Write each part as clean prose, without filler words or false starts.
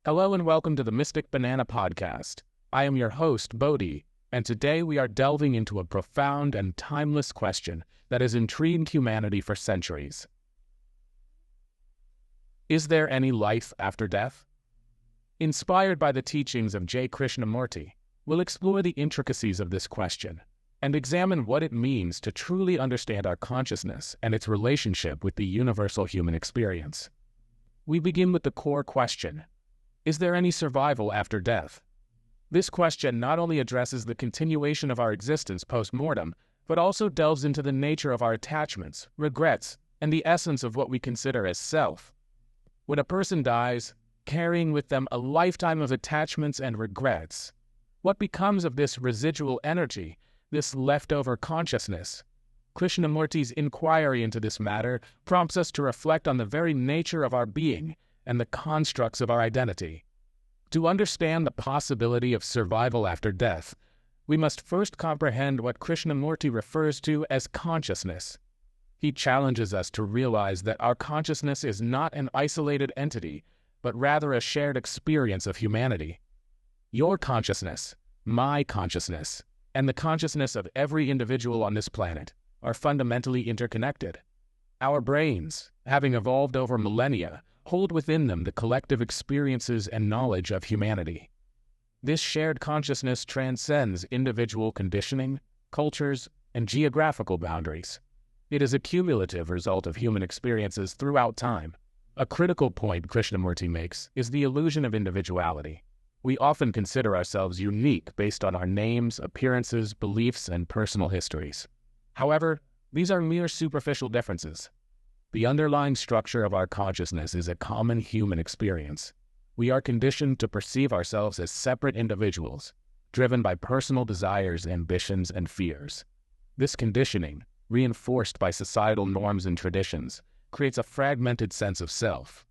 Hello and welcome to the Mystic Banana Podcast. I am your host, Bodhi, and today we are delving into a profound and timeless question that has intrigued humanity for centuries. Is there any life after death? Inspired by the teachings of Krishnamurti, we'll explore the intricacies of this question and examine what it means to truly understand our consciousness and its relationship with the universal human experience. We begin with the core question: is there any survival after death? This question not only addresses the continuation of our existence post-mortem, but also delves into the nature of our attachments, regrets, and the essence of what we consider as self. When a person dies, carrying with them a lifetime of attachments and regrets, what becomes of this residual energy, this leftover consciousness? Krishnamurti's inquiry into this matter prompts us to reflect on the very nature of our being and the constructs of our identity. To understand the possibility of survival after death, we must first comprehend what Krishnamurti refers to as consciousness. He challenges us to realize that our consciousness is not an isolated entity, but rather a shared experience of humanity. Your consciousness, my consciousness, and the consciousness of every individual on this planet are fundamentally interconnected. Our brains, having evolved over millennia, hold within them the collective experiences and knowledge of humanity. This shared consciousness transcends individual conditioning, cultures, and geographical boundaries. It is a cumulative result of human experiences throughout time. A critical point Krishnamurti makes is the illusion of individuality. We often consider ourselves unique based on our names, appearances, beliefs, and personal histories. However, these are mere superficial differences. The underlying structure of our consciousness is a common human experience. We are conditioned to perceive ourselves as separate individuals, driven by personal desires, ambitions, and fears. This conditioning, reinforced by societal norms and traditions, creates a fragmented sense of self.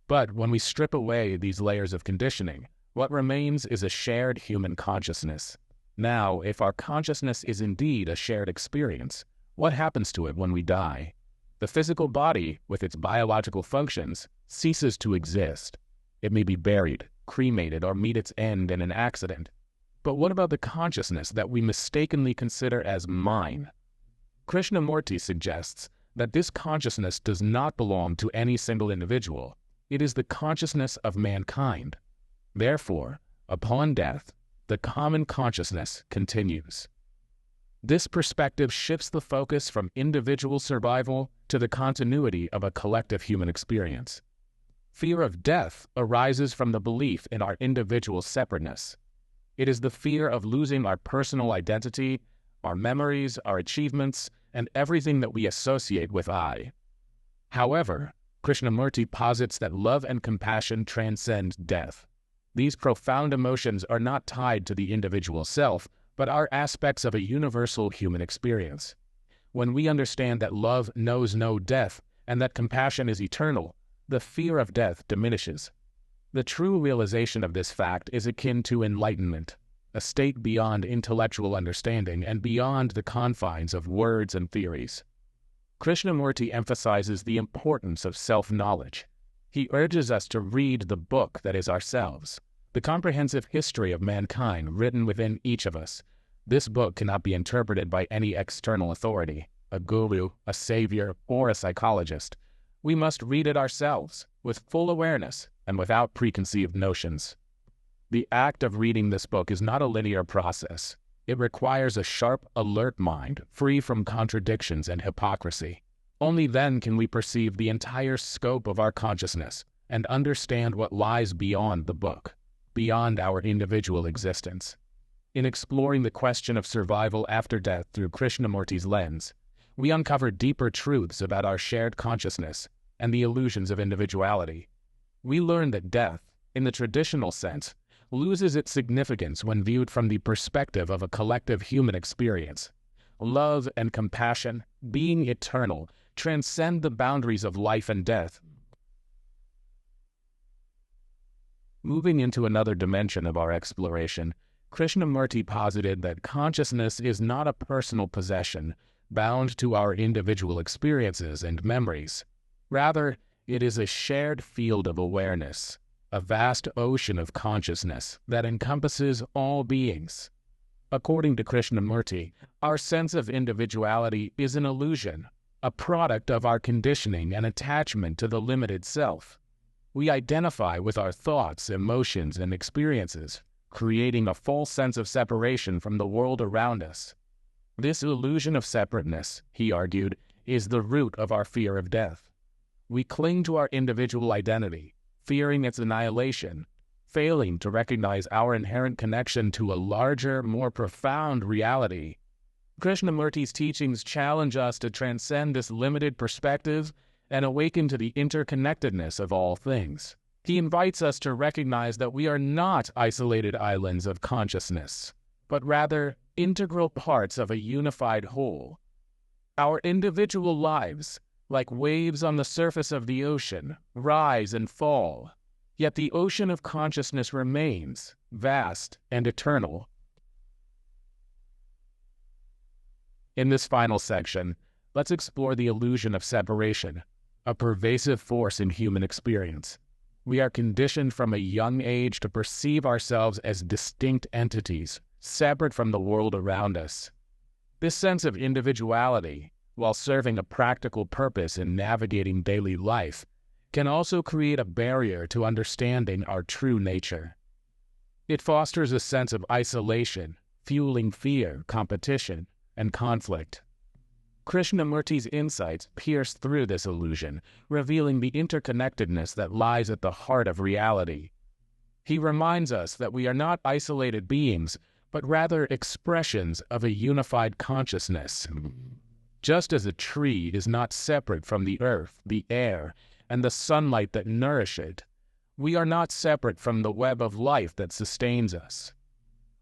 But when we strip away these layers of conditioning, what remains is a shared human consciousness. Now, if our consciousness is indeed a shared experience, what happens to it when we die? The physical body, with its biological functions, ceases to exist. It may be buried, cremated, or meet its end in an accident. But what about the consciousness that we mistakenly consider as mine? Krishnamurti suggests that this consciousness does not belong to any single individual. It is the consciousness of mankind. Therefore, upon death, the common consciousness continues. This perspective shifts the focus from individual survival to the continuity of a collective human experience. Fear of death arises from the belief in our individual separateness. It is the fear of losing our personal identity, our memories, our achievements, and everything that we associate with I. However, Krishnamurti posits that love and compassion transcend death. These profound emotions are not tied to the individual self, but are aspects of a universal human experience. When we understand that love knows no death and that compassion is eternal, the fear of death diminishes. The true realization of this fact is akin to enlightenment, a state beyond intellectual understanding and beyond the confines of words and theories. Krishnamurti emphasizes the importance of self-knowledge. He urges us to read the book that is ourselves, the comprehensive history of mankind written within each of us. This book cannot be interpreted by any external authority, a guru, a savior, or a psychologist. We must read it ourselves, with full awareness and without preconceived notions. The act of reading this book is not a linear process. It requires a sharp, alert mind, free from contradictions and hypocrisy. Only then can we perceive the entire scope of our consciousness and understand what lies beyond the book, beyond our individual existence. In exploring the question of survival after death through Krishnamurti's lens, we uncover deeper truths about our shared consciousness and the illusions of individuality. We learn that death, in the traditional sense, loses its significance when viewed from the perspective of a collective human experience. Love and compassion, being eternal, transcend the boundaries of life and death. Moving into another dimension of our exploration, Krishnamurti posited that consciousness is not a personal possession bound to our individual experiences and memories. Rather, it is a shared field of awareness. a vast ocean of consciousness that encompasses all beings. According to Krishnamurti, our sense of individuality is an illusion, a product of our conditioning and attachment to the limited self. We identify with our thoughts, emotions, and experiences, creating a false sense of separation from the world around us. This illusion of separateness, he argued, is the root of our fear of death. We cling to our individual identity, fearing its annihilation, failing to recognize our inherent connection to a larger, more profound reality. Krishnamurti's teachings challenge us to transcend this limited perspective and awaken to the interconnectedness of all things. He invites us to recognize that we are not isolated islands of consciousness, but rather integral parts of a unified whole. Our individual lives, like waves on the surface of the ocean, rise and fall, yet the ocean of consciousness remains, vast and eternal. In this final section, let's explore the illusion of separation, a pervasive force in human experience. We are conditioned from a young age to perceive ourselves as distinct entities, separate from the world around us. This sense of individuality, while serving a practical purpose in navigating daily life, can also create a barrier to understanding our true nature. It fosters a sense of isolation, fueling fear, competition, and conflict. Krishnamurti's insights pierce through this illusion, revealing the interconnectedness that lies at the heart of reality. He reminds us that we are not isolated beings, but rather expressions of a unified consciousness. Just as a tree is not separate from the earth, the air, and the sunlight that nourish it, we are not separate from the web of life that sustains us.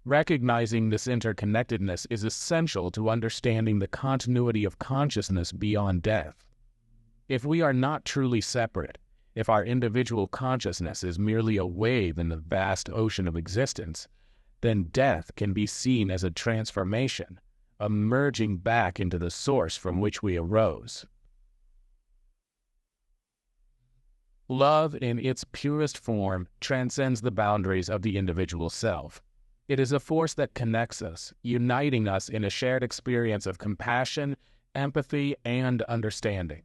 Recognizing this interconnectedness is essential to understanding the continuity of consciousness beyond death. If we are not truly separate, if our individual consciousness is merely a wave in the vast ocean of existence, then death can be seen as a transformation, a merging back into the source from which we arose. Love, in its purest form, transcends the boundaries of the individual self. It is a force that connects us, uniting us in a shared experience of compassion, empathy, and understanding.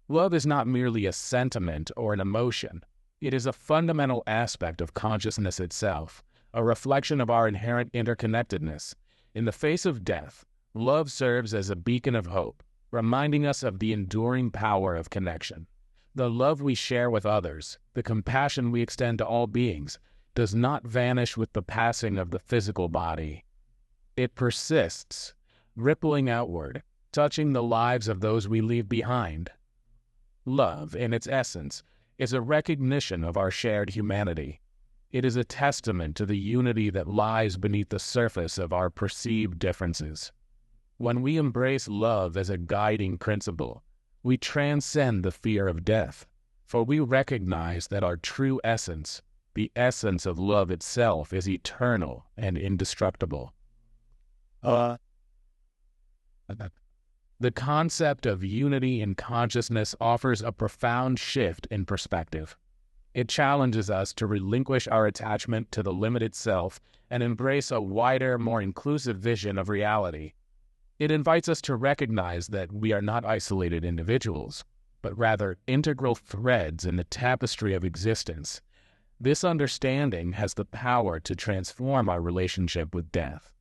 Love is not merely a sentiment or an emotion. It is a fundamental aspect of consciousness itself, a reflection of our inherent interconnectedness. In the face of death, love serves as a beacon of hope, reminding us of the enduring power of connection. The love we share with others, the compassion we extend to all beings, does not vanish with the passing of the physical body. It persists, rippling outward, touching the lives of those we leave behind. Love, in its essence, is a recognition of our shared humanity. It is a testament to the unity that lies beneath the surface of our perceived differences. When we embrace love as a guiding principle, we transcend the fear of death, for we recognize that our true essence, the essence of love itself, is eternal and indestructible. The concept of unity in consciousness offers a profound shift in perspective. It challenges us to relinquish our attachment to the limited self and embrace a wider, more inclusive vision of reality. It invites us to recognize that we are not isolated individuals, but rather integral threads in the tapestry of existence. This understanding has the power to transform our relationship with death.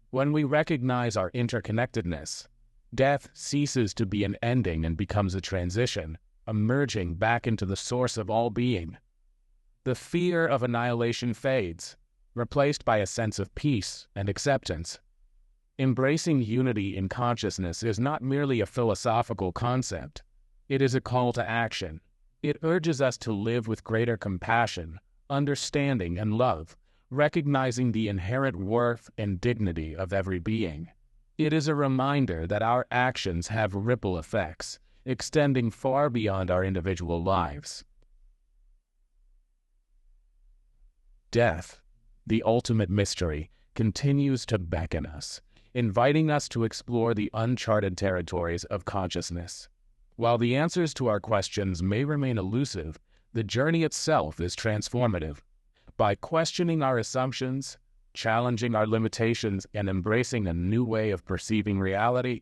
When we recognize our interconnectedness, death ceases to be an ending and becomes a transition, emerging back into the source of all being. The fear of annihilation fades, replaced by a sense of peace and acceptance. Embracing unity in consciousness is not merely a philosophical concept. It is a call to action. It urges us to live with greater compassion, understanding, and love, recognizing the inherent worth and dignity of every being. It is a reminder that our actions have ripple effects, extending far beyond our individual lives. Death, the ultimate mystery, continues to beckon us, inviting us to explore the uncharted territories of consciousness. While the answers to our questions may remain elusive, the journey itself is transformative. By questioning our assumptions, challenging our limitations, and embracing a new way of perceiving reality,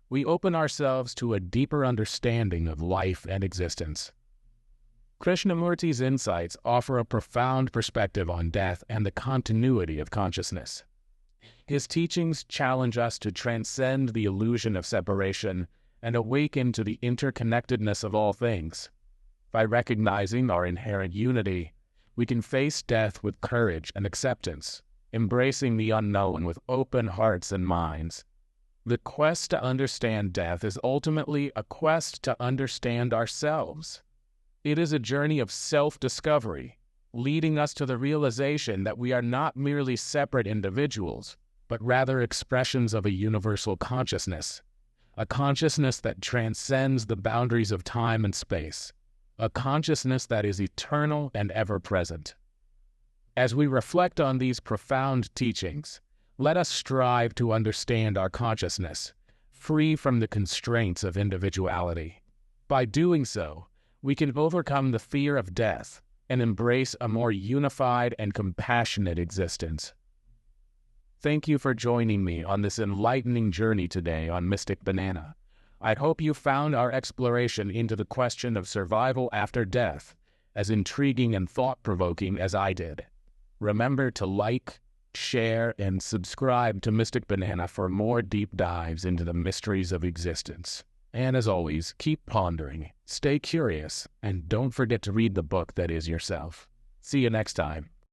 we open ourselves to a deeper understanding of life and existence. Krishnamurti's insights offer a profound perspective on death and the continuity of consciousness. His teachings challenge us to transcend the illusion of separation and awaken to the interconnectedness of all things. By recognizing our inherent unity, we can face death with courage and acceptance, embracing the unknown with open hearts and minds. The quest to understand death is ultimately a quest to understand ourselves. It is a journey of self-discovery, leading us to the realization that we are not merely separate individuals, but rather expressions of a universal consciousness, a consciousness that transcends the boundaries of time and space, a consciousness that is eternal and ever-present. As we reflect on these profound teachings, let us strive to understand our consciousness, free from the constraints of individuality. By doing so, we can overcome the fear of death and embrace a more unified and compassionate existence. Thank you for joining me on this enlightening journey today on Mystic Banana. I hope you found our exploration into the question of survival after death as intriguing and thought-provoking as I did. Remember to like, share, and subscribe to Mystic Banana for more deep dives into the mysteries of existence. And as always, keep pondering, stay curious, and don't forget to read the book that is yourself. See you next time.